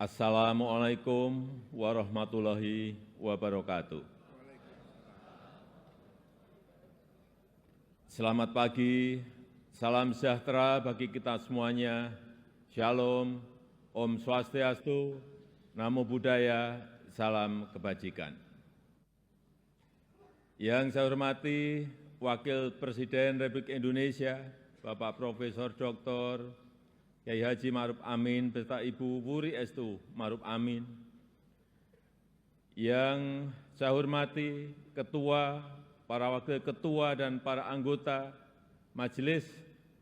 Assalamualaikum warahmatullahi wabarakatuh. Selamat pagi, salam sejahtera bagi kita semuanya. Shalom, Om Swastiastu, Namo Buddhaya, salam kebajikan. Yang saya hormati Wakil Presiden Republik Indonesia, Bapak Profesor Dr. Kyai Haji Ma'ruf Amin beserta Ibu Wuri Estu Ma'ruf Amin. Yang saya hormati Ketua, para Wakil Ketua dan para anggota Majelis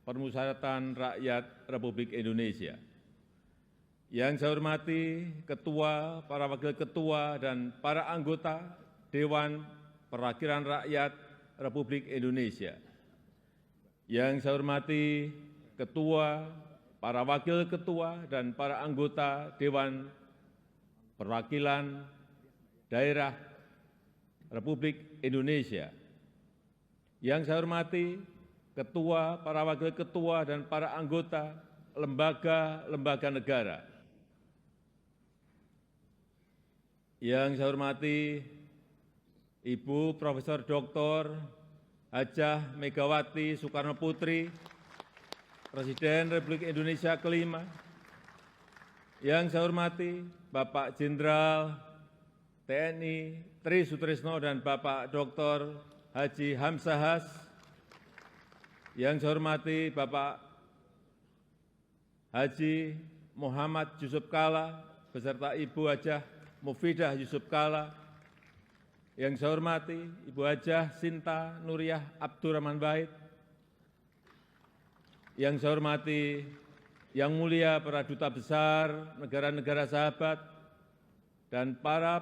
Permusyawaratan Rakyat Republik Indonesia. Yang saya hormati Ketua, para Wakil Ketua dan para anggota Dewan Perwakilan Rakyat Republik Indonesia. Yang saya hormati Ketua, para Wakil Ketua dan para anggota Dewan Perwakilan Daerah Republik Indonesia. Yang saya hormati Ketua, para Wakil Ketua dan para anggota lembaga-lembaga negara. Yang saya hormati Ibu Profesor Dr. Hajah Megawati Soekarno Putri, Presiden Republik Indonesia kelima. Yang saya hormati Bapak Jenderal TNI Tri Sutrisno dan Bapak Dr. Haji Hamzahas. Yang saya hormati Bapak Haji Muhammad Yusuf Kalla beserta Ibu Hajah Mufidah Yusuf Kalla. Yang saya hormati Ibu Hajah Sinta Nuriyah Abdurrahman Wahid. Yang saya hormati Yang Mulia para Duta Besar negara-negara sahabat dan para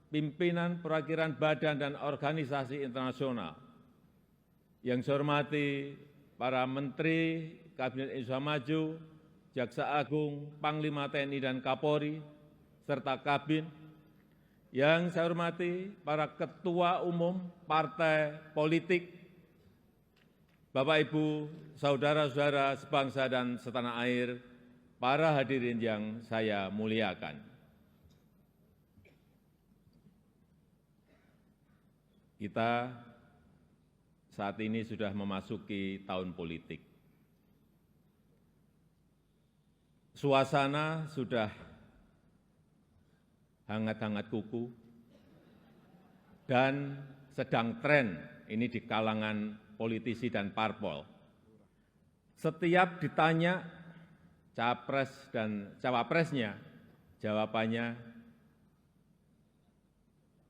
pimpinan perwakilan badan dan organisasi internasional. Yang saya hormati para Menteri Kabinet Indonesia Maju, Jaksa Agung, Panglima TNI dan Kapolri, serta Kabin. Yang saya hormati para Ketua Umum Partai Politik, Bapak, Ibu, saudara-saudara sebangsa dan setanah air, para hadirin yang saya muliakan. Kita saat ini sudah memasuki tahun politik. Suasana sudah hangat-hangat kuku dan sedang tren ini di kalangan politisi dan parpol. Setiap ditanya capres dan cawapresnya, jawabannya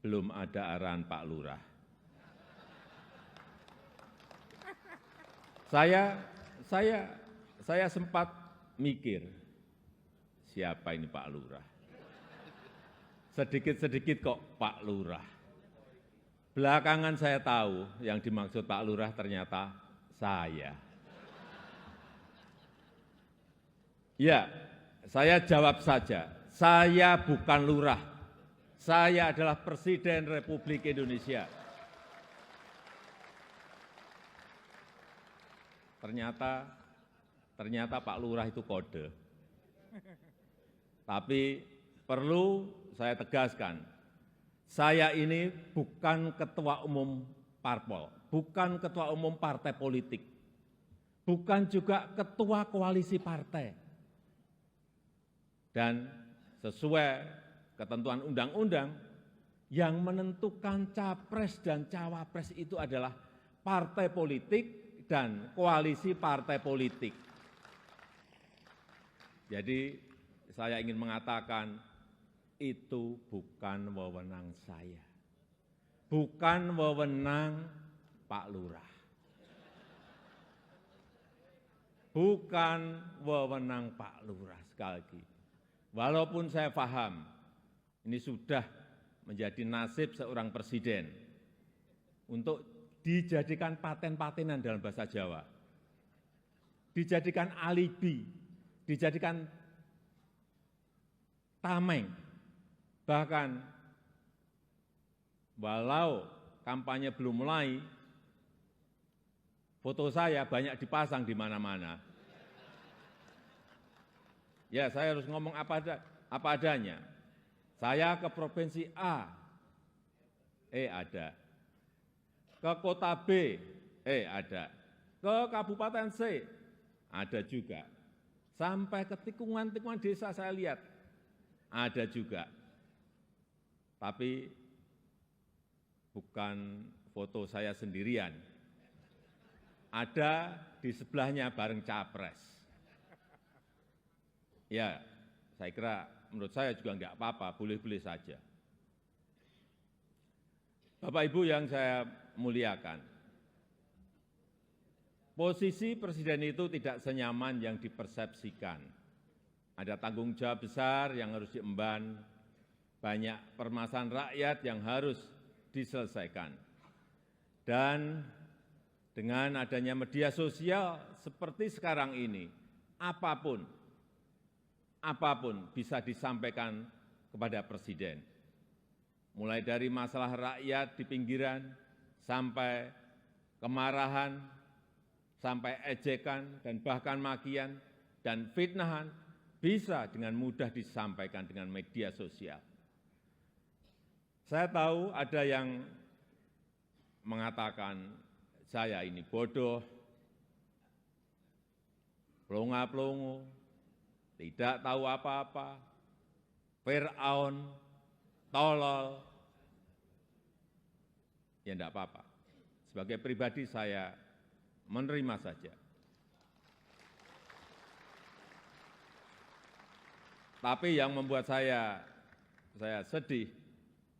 belum ada arahan Pak Lurah. Saya sempat mikir, siapa ini Pak Lurah? Sedikit-sedikit kok Pak Lurah. Belakangan saya tahu yang dimaksud Pak Lurah ternyata saya. Ya, saya jawab saja, saya bukan lurah, saya adalah Presiden Republik Indonesia. Ternyata Pak Lurah itu kode. Tapi perlu saya tegaskan, saya ini bukan ketua umum parpol, bukan ketua umum partai politik, bukan juga ketua koalisi partai. Dan sesuai ketentuan undang-undang, yang menentukan capres dan cawapres itu adalah partai politik dan koalisi partai politik. Jadi saya ingin mengatakan, itu bukan wewenang saya, bukan wewenang Pak Lurah, bukan wewenang Pak Lurah. Sekali lagi, walaupun saya paham ini sudah menjadi nasib seorang presiden untuk dijadikan paten-patenan dalam bahasa Jawa, dijadikan alibi, dijadikan tameng. Bahkan walau kampanye belum mulai, foto saya banyak dipasang di mana-mana. Ya, saya harus ngomong apa aja, apa adanya. Saya ke provinsi A, ada. Ke kota B, ada. Ke kabupaten C, ada juga. Sampai ke tikungan-tikungan desa saya lihat, ada juga. Tapi bukan foto saya sendirian. Ada di sebelahnya bareng capres. Ya, saya kira menurut saya juga enggak apa-apa, boleh-boleh saja. Bapak Ibu yang saya muliakan, posisi presiden itu tidak senyaman yang dipersepsikan. Ada tanggung jawab besar yang harus diemban, banyak permasalahan rakyat yang harus diselesaikan. Dan dengan adanya media sosial seperti sekarang ini, apapun bisa disampaikan kepada presiden. Mulai dari masalah rakyat di pinggiran, sampai kemarahan, sampai ejekan, dan bahkan makian, dan fitnahan, bisa dengan mudah disampaikan dengan media sosial. Saya tahu ada yang mengatakan saya ini bodoh, pelongo-pelongo, tidak tahu apa-apa, Fir'aun, tolol. Ya enggak apa-apa. Sebagai pribadi saya menerima saja. Tapi yang membuat saya sedih,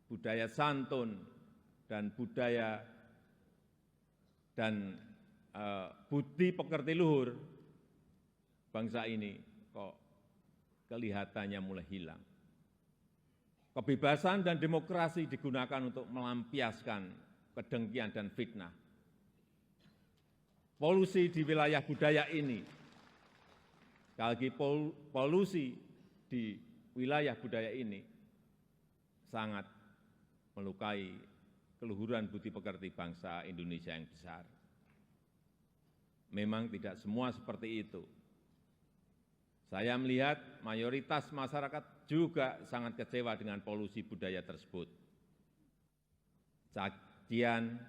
budaya santun dan budaya dan budi pekerti luhur bangsa ini kok kelihatannya mulai hilang. Kebebasan dan demokrasi digunakan untuk melampiaskan kedengkian dan fitnah. Polusi di wilayah budaya ini, sekali lagi polusi di wilayah budaya ini sangat melukai keluhuran budi pekerti bangsa Indonesia yang besar. Memang tidak semua seperti itu. Saya melihat mayoritas masyarakat juga sangat kecewa dengan polusi budaya tersebut. Cacian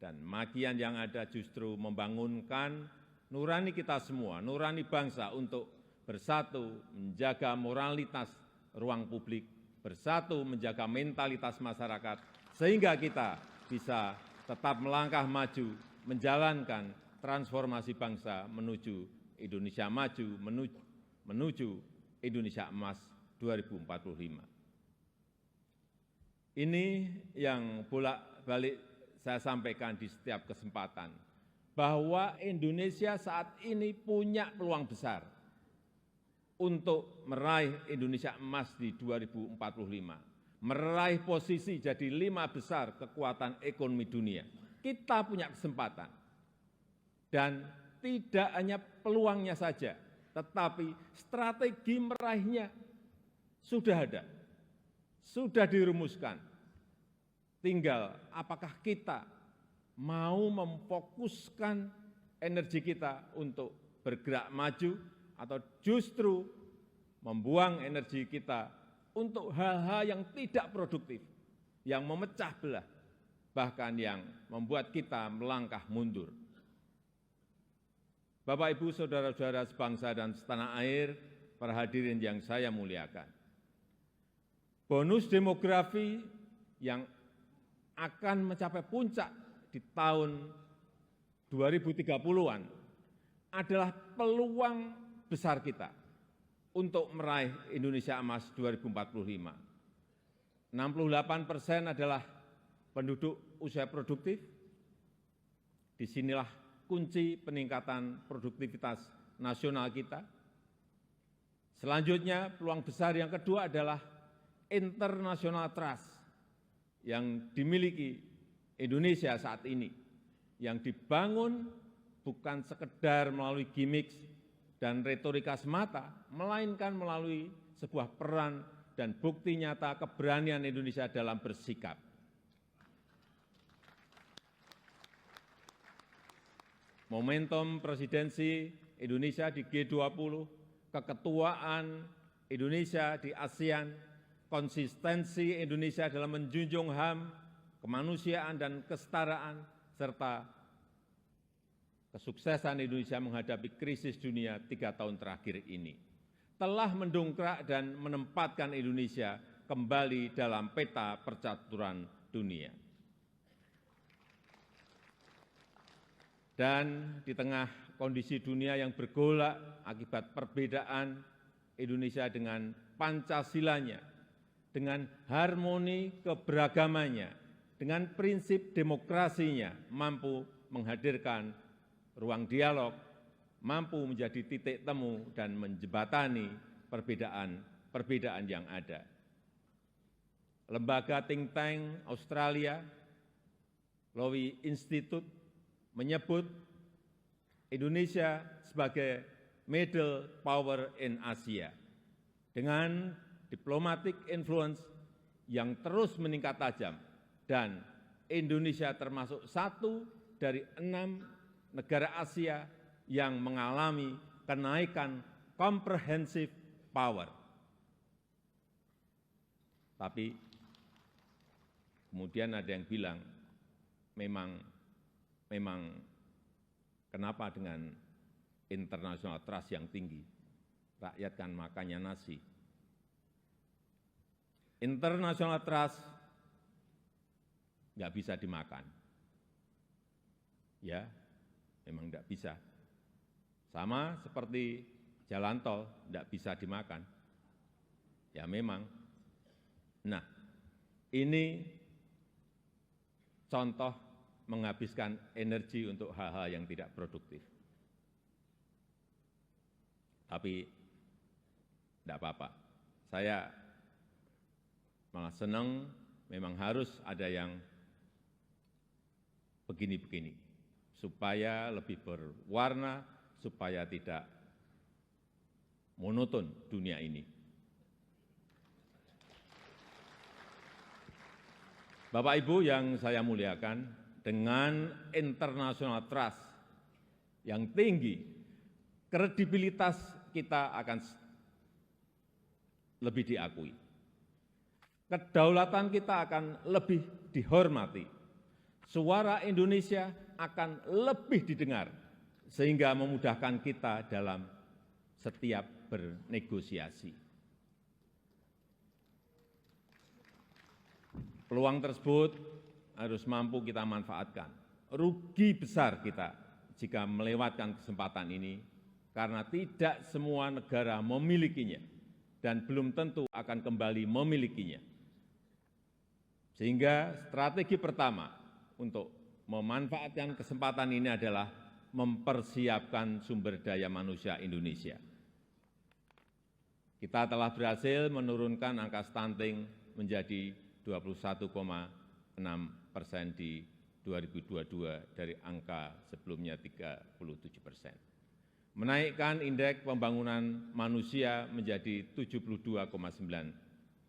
dan makian yang ada justru membangunkan nurani kita semua, nurani bangsa untuk bersatu menjaga moralitas ruang publik, bersatu menjaga mentalitas masyarakat, sehingga kita bisa tetap melangkah maju, menjalankan transformasi bangsa menuju Indonesia maju, menuju Indonesia emas 2045. Ini yang bolak-balik saya sampaikan di setiap kesempatan, bahwa Indonesia saat ini punya peluang besar untuk meraih Indonesia emas di 2045, meraih posisi jadi 5 besar kekuatan ekonomi dunia. Kita punya kesempatan, dan tidak hanya peluangnya saja, tetapi strategi meraihnya sudah ada, sudah dirumuskan. Tinggal apakah kita mau memfokuskan energi kita untuk bergerak maju, atau justru membuang energi kita untuk hal-hal yang tidak produktif, yang memecah belah, bahkan yang membuat kita melangkah mundur. Bapak, Ibu, saudara-saudara sebangsa dan setanah air, para hadirin yang saya muliakan. Bonus demografi yang akan mencapai puncak di tahun 2030-an adalah peluang besar kita untuk meraih Indonesia emas 2045. 68% adalah penduduk usia produktif. Disinilah kunci peningkatan produktivitas nasional kita. Selanjutnya, peluang besar yang kedua adalah international trust yang dimiliki Indonesia saat ini, yang dibangun bukan sekedar melalui gimmick dan retorika semata, melainkan melalui sebuah peran dan bukti nyata keberanian Indonesia dalam bersikap. Momentum presidensi Indonesia di G20, keketuaan Indonesia di ASEAN, konsistensi Indonesia dalam menjunjung HAM, kemanusiaan dan kesetaraan, serta kesuksesan Indonesia menghadapi krisis dunia 3 tahun terakhir ini telah mendongkrak dan menempatkan Indonesia kembali dalam peta percaturan dunia. Dan di tengah kondisi dunia yang bergolak akibat perbedaan Indonesia dengan Pancasilanya, dengan harmoni keberagamannya, dengan prinsip demokrasinya, mampu menghadirkan ruang dialog, mampu menjadi titik temu dan menjembatani perbedaan yang ada. Lembaga think tank Australia, Lowy Institute, menyebut Indonesia sebagai middle power in Asia dengan diplomatic influence yang terus meningkat tajam, dan Indonesia termasuk satu dari 6 negara Asia yang mengalami kenaikan comprehensive power. Tapi kemudian ada yang bilang, memang kenapa dengan international trust yang tinggi, rakyat kan makannya nasi. International trust nggak bisa dimakan. Ya, memang tidak bisa. Sama seperti jalan tol, tidak bisa dimakan. Ya memang. Nah, ini contoh menghabiskan energi untuk hal-hal yang tidak produktif. Tapi tidak apa-apa. Saya malah senang, memang harus ada yang begini-begini, supaya lebih berwarna, supaya tidak monoton dunia ini. Bapak Ibu yang saya muliakan, dengan international trust yang tinggi, kredibilitas kita akan lebih diakui. Kedaulatan kita akan lebih dihormati. Suara Indonesia akan lebih didengar, sehingga memudahkan kita dalam setiap bernegosiasi. Peluang tersebut harus mampu kita manfaatkan. Rugi besar kita jika melewatkan kesempatan ini, karena tidak semua negara memilikinya dan belum tentu akan kembali memilikinya. Sehingga strategi pertama untuk memanfaatkan kesempatan ini adalah mempersiapkan sumber daya manusia Indonesia. Kita telah berhasil menurunkan angka stunting menjadi 21,6% di 2022 dari angka sebelumnya 37%. Menaikkan indeks pembangunan manusia menjadi 72,9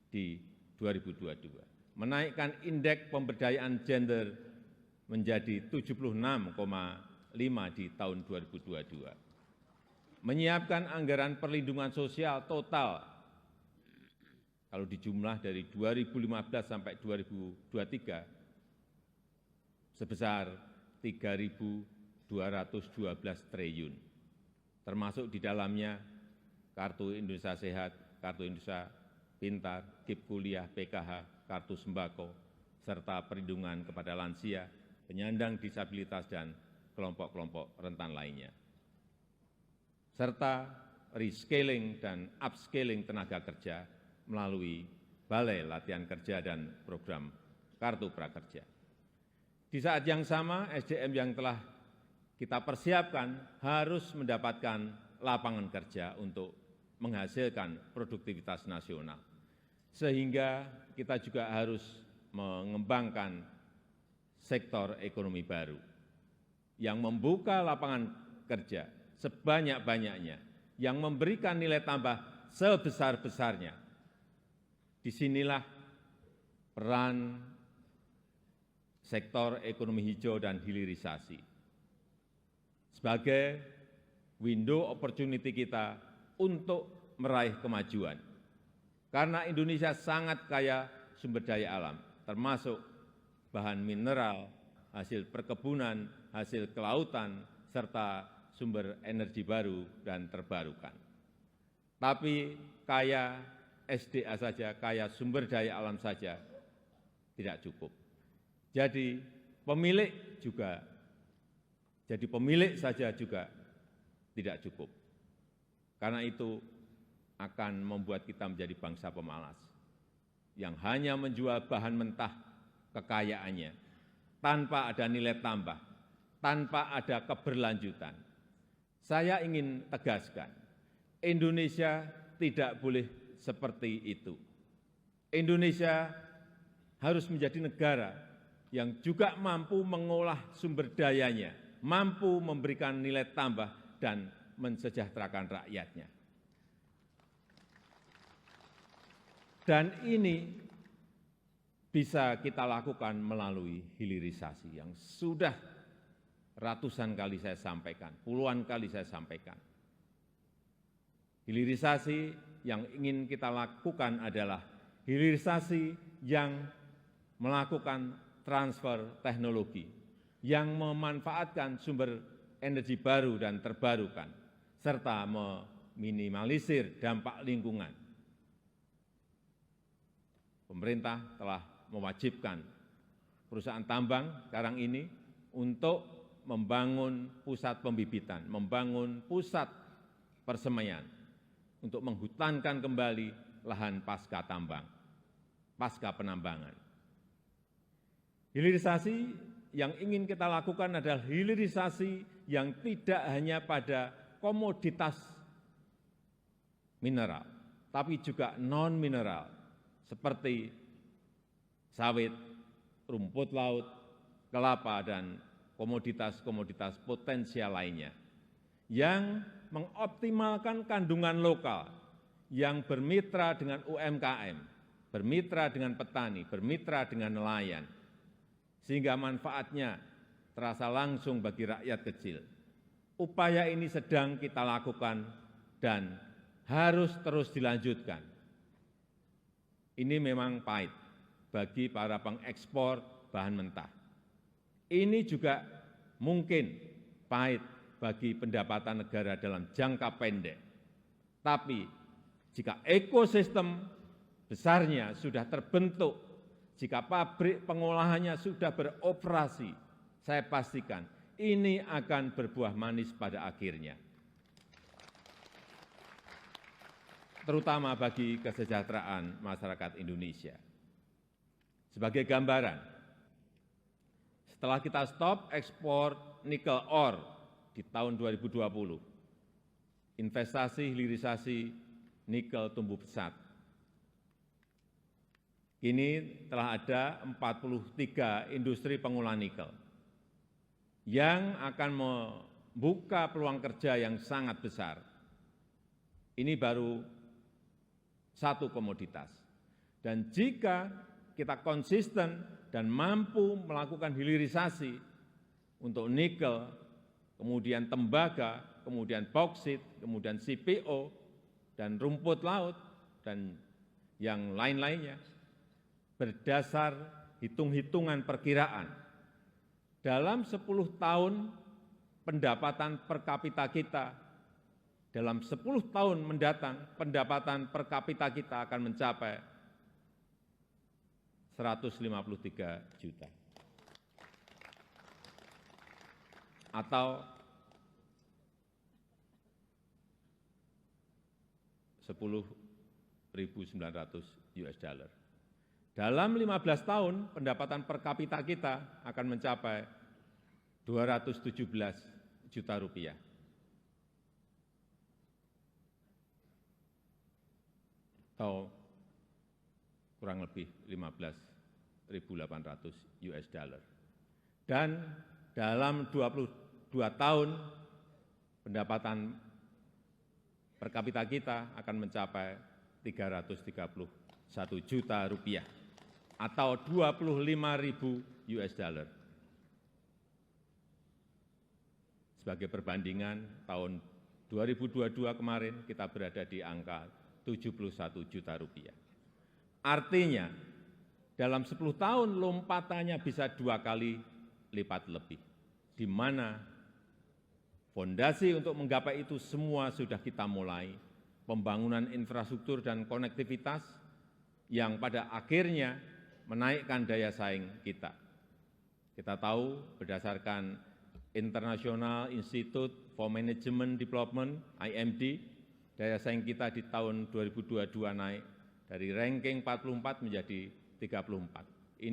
di 2022. Menaikkan indeks pemberdayaan gender menjadi 76,5 di tahun 2022. Menyiapkan anggaran perlindungan sosial total, kalau dijumlah dari 2015 sampai 2023, sebesar 3.212 triliun, termasuk di dalamnya Kartu Indonesia Sehat, Kartu Indonesia Pintar, KIP Kuliah, PKH, Kartu Sembako, serta perlindungan kepada lansia, penyandang disabilitas, dan kelompok-kelompok rentan lainnya, serta rescaling dan upscaling tenaga kerja melalui Balai Latihan Kerja dan program Kartu Prakerja. Di saat yang sama, SDM yang telah kita persiapkan harus mendapatkan lapangan kerja untuk menghasilkan produktivitas nasional. Sehingga kita juga harus mengembangkan sektor ekonomi baru yang membuka lapangan kerja sebanyak-banyaknya, yang memberikan nilai tambah sebesar-besarnya. Disinilah peran sektor ekonomi hijau dan hilirisasi sebagai window opportunity kita untuk meraih kemajuan. Karena Indonesia sangat kaya sumber daya alam, termasuk bahan mineral, hasil perkebunan, hasil kelautan, serta sumber energi baru dan terbarukan. Tapi kaya SDA saja, kaya sumber daya alam saja tidak cukup. Jadi pemilik saja juga tidak cukup. Karena itu akan membuat kita menjadi bangsa pemalas yang hanya menjual bahan mentah kekayaannya tanpa ada nilai tambah, tanpa ada keberlanjutan. Saya ingin tegaskan, Indonesia tidak boleh seperti itu. Indonesia harus menjadi negara yang juga mampu mengolah sumber dayanya, mampu memberikan nilai tambah dan mensejahterakan rakyatnya. Dan ini bisa kita lakukan melalui hilirisasi yang sudah ratusan kali saya sampaikan, puluhan kali saya sampaikan. Hilirisasi yang ingin kita lakukan adalah hilirisasi yang melakukan transfer teknologi, yang memanfaatkan sumber energi baru dan terbarukan, serta meminimalisir dampak lingkungan. Pemerintah telah mewajibkan perusahaan tambang sekarang ini untuk membangun pusat pembibitan, membangun pusat persemaian, untuk menghutankan kembali lahan pasca tambang, pasca penambangan. Hilirisasi yang ingin kita lakukan adalah hilirisasi yang tidak hanya pada komoditas mineral, tapi juga non-mineral, seperti sawit, rumput laut, kelapa, dan komoditas-komoditas potensial lainnya, yang mengoptimalkan kandungan lokal, yang bermitra dengan UMKM, bermitra dengan petani, bermitra dengan nelayan, sehingga manfaatnya terasa langsung bagi rakyat kecil. Upaya ini sedang kita lakukan dan harus terus dilanjutkan. Ini memang pahit bagi para pengekspor bahan mentah. Ini juga mungkin pahit bagi pendapatan negara dalam jangka pendek. Tapi jika ekosistem besarnya sudah terbentuk, jika pabrik pengolahannya sudah beroperasi, saya pastikan ini akan berbuah manis pada akhirnya. Terutama bagi kesejahteraan masyarakat Indonesia. Sebagai gambaran, setelah kita stop ekspor nikel ore di tahun 2020, investasi hilirisasi nikel tumbuh pesat. Kini telah ada 43 industri pengolahan nikel yang akan membuka peluang kerja yang sangat besar. Ini baru satu komoditas. Dan jika kita konsisten dan mampu melakukan hilirisasi untuk nikel, kemudian tembaga, kemudian bauksit, kemudian CPO, dan rumput laut, dan yang lain-lainnya, berdasar hitung-hitungan perkiraan, dalam 10 tahun pendapatan per kapita kita, dalam 10 tahun mendatang, pendapatan per kapita kita akan mencapai 153 juta. Atau 10.900 US dollar. Dalam 15 tahun, pendapatan per kapita kita akan mencapai 217 juta rupiah. Atau kurang lebih 15.800 US dollar. Dan dalam 22 tahun, pendapatan per kapita kita akan mencapai 331 juta rupiah atau 25.000 US dollar. Sebagai perbandingan, tahun 2022 kemarin kita berada di angka 71 juta rupiah. Artinya, dalam 10 tahun lompatannya bisa 2 kali lipat lebih, di mana fondasi untuk menggapai itu semua sudah kita mulai, pembangunan infrastruktur dan konektivitas yang pada akhirnya menaikkan daya saing kita. Kita tahu berdasarkan International Institute for Management Development, IMD, daya saing kita di tahun 2022 naik dari ranking 44 menjadi 34.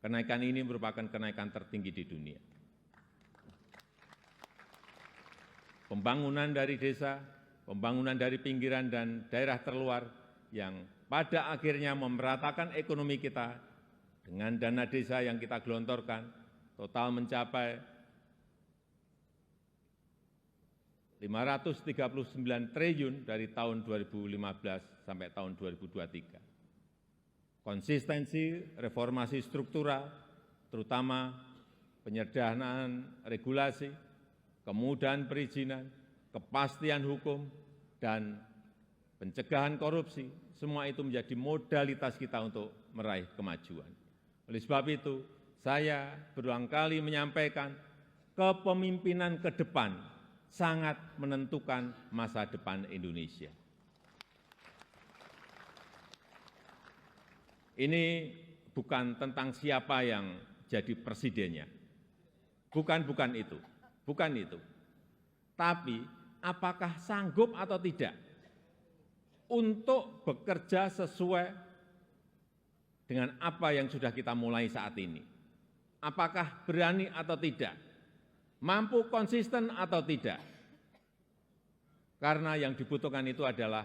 Kenaikan ini merupakan kenaikan tertinggi di dunia. Pembangunan dari desa, pembangunan dari pinggiran dan daerah terluar yang pada akhirnya memeratakan ekonomi kita dengan dana desa yang kita gelontorkan total mencapai 539 triliun dari tahun 2015 sampai tahun 2023. Konsistensi reformasi struktural, terutama penyederhanaan regulasi, kemudahan perizinan, kepastian hukum, dan pencegahan korupsi, semua itu menjadi modalitas kita untuk meraih kemajuan. Oleh sebab itu, saya berulang kali menyampaikan kepemimpinan ke depan sangat menentukan masa depan Indonesia. Ini bukan tentang siapa yang jadi presidennya. Bukan itu. Tapi apakah sanggup atau tidak untuk bekerja sesuai dengan apa yang sudah kita mulai saat ini. Apakah berani atau tidak? Mampu konsisten atau tidak? Karena yang dibutuhkan itu adalah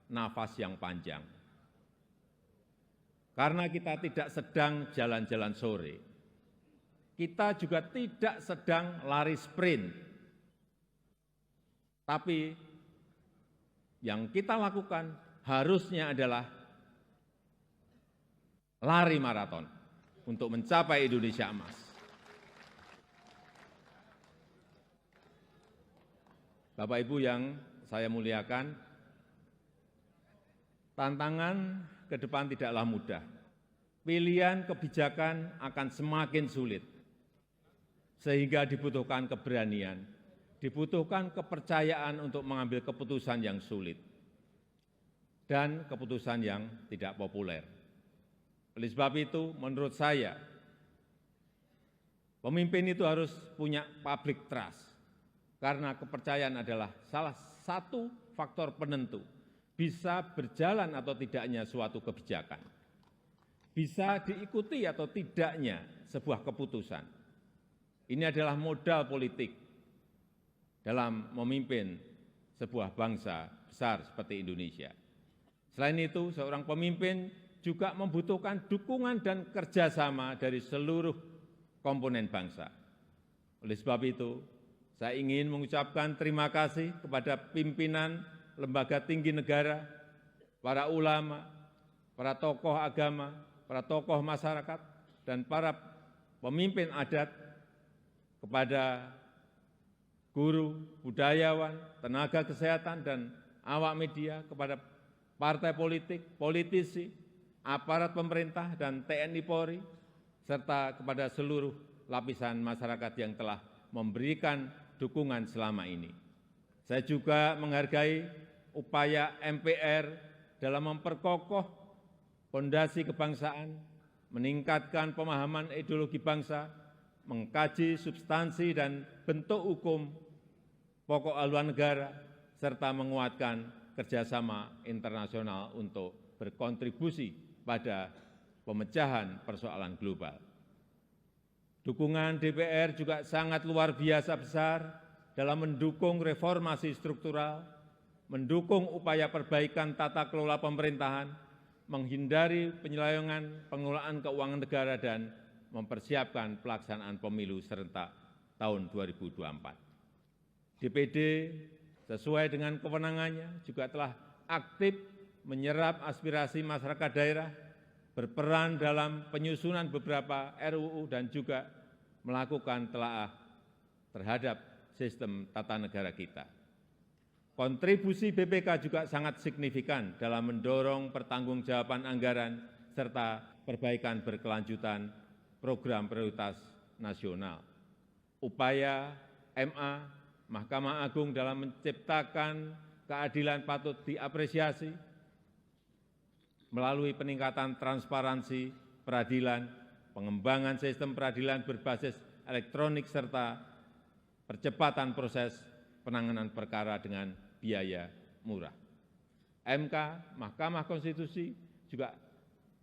nafas yang panjang. Karena kita tidak sedang jalan-jalan sore, kita juga tidak sedang lari sprint. Tapi yang kita lakukan harusnya adalah lari maraton untuk mencapai Indonesia emas. Bapak Ibu yang saya muliakan, tantangan ke depan tidaklah mudah. Pilihan kebijakan akan semakin sulit, sehingga dibutuhkan keberanian, dibutuhkan kepercayaan untuk mengambil keputusan yang sulit dan keputusan yang tidak populer. Oleh sebab itu, menurut saya, pemimpin itu harus punya public trust, karena kepercayaan adalah salah satu faktor penentu bisa berjalan atau tidaknya suatu kebijakan, bisa diikuti atau tidaknya sebuah keputusan. Ini adalah modal politik dalam memimpin sebuah bangsa besar seperti Indonesia. Selain itu, seorang pemimpin juga membutuhkan dukungan dan kerjasama dari seluruh komponen bangsa. Oleh sebab itu, saya ingin mengucapkan terima kasih kepada pimpinan lembaga tinggi negara, para ulama, para tokoh agama, para tokoh masyarakat, dan para pemimpin adat, kepada guru, budayawan, tenaga kesehatan, dan awak media, kepada partai politik, politisi, aparat pemerintah, dan TNI Polri, serta kepada seluruh lapisan masyarakat yang telah memberikan dukungan selama ini. Saya juga menghargai upaya MPR dalam memperkokoh fondasi kebangsaan, meningkatkan pemahaman ideologi bangsa, mengkaji substansi dan bentuk hukum pokok haluan negara, serta menguatkan kerjasama internasional untuk berkontribusi pada pemecahan persoalan global. Dukungan DPR juga sangat luar biasa besar dalam mendukung reformasi struktural, mendukung upaya perbaikan tata kelola pemerintahan, menghindari penyelewengan pengelolaan keuangan negara, dan mempersiapkan pelaksanaan pemilu serentak tahun 2024. DPD sesuai dengan kewenangannya juga telah aktif menyerap aspirasi masyarakat daerah, berperan dalam penyusunan beberapa RUU, dan juga melakukan telaah terhadap sistem tata negara kita. Kontribusi BPK juga sangat signifikan dalam mendorong pertanggungjawaban anggaran serta perbaikan berkelanjutan program prioritas nasional. Upaya MA, Mahkamah Agung dalam menciptakan keadilan patut diapresiasi melalui peningkatan transparansi peradilan, pengembangan sistem peradilan berbasis elektronik, serta percepatan proses penanganan perkara dengan biaya murah. MK, Mahkamah Konstitusi juga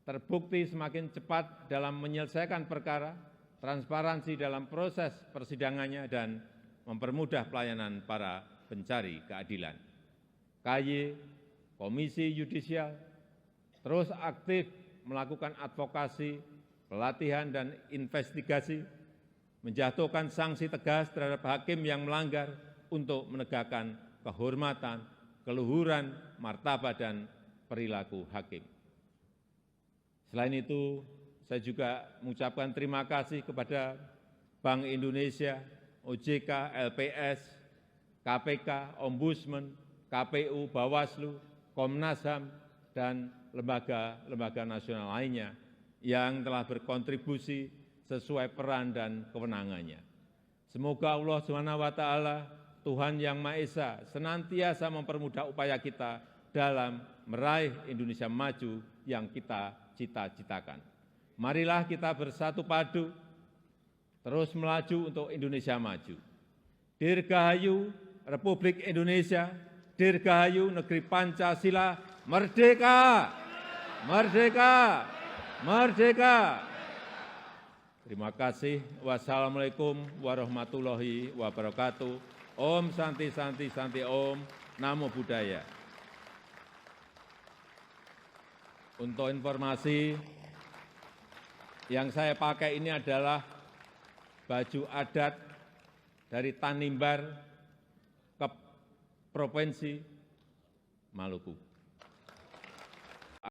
terbukti semakin cepat dalam menyelesaikan perkara, transparansi dalam proses persidangannya, dan mempermudah pelayanan para pencari keadilan. KY, Komisi Yudisial, terus aktif melakukan advokasi, pelatihan, dan investigasi, menjatuhkan sanksi tegas terhadap hakim yang melanggar untuk menegakkan kehormatan, keluhuran, martabat, dan perilaku hakim. Selain itu, saya juga mengucapkan terima kasih kepada Bank Indonesia, OJK, LPS, KPK, Ombudsman, KPU, Bawaslu, Komnas HAM, dan lembaga-lembaga nasional lainnya yang telah berkontribusi sesuai peran dan kewenangannya. Semoga Allah SWT, Tuhan Yang Maha Esa, senantiasa mempermudah upaya kita dalam meraih Indonesia maju yang kita cita-citakan. Marilah kita bersatu padu, terus melaju untuk Indonesia maju. Dirgahayu Republik Indonesia, Dirgahayu Negeri Pancasila, merdeka! Merdeka! Merdeka! Terima kasih. Wassalamualaikum warahmatullahi wabarakatuh. Om Santi Santi Santi Om. Namo Buddhaya. Untuk informasi, yang saya pakai ini adalah baju adat dari Tanimbar ke Provinsi Maluku.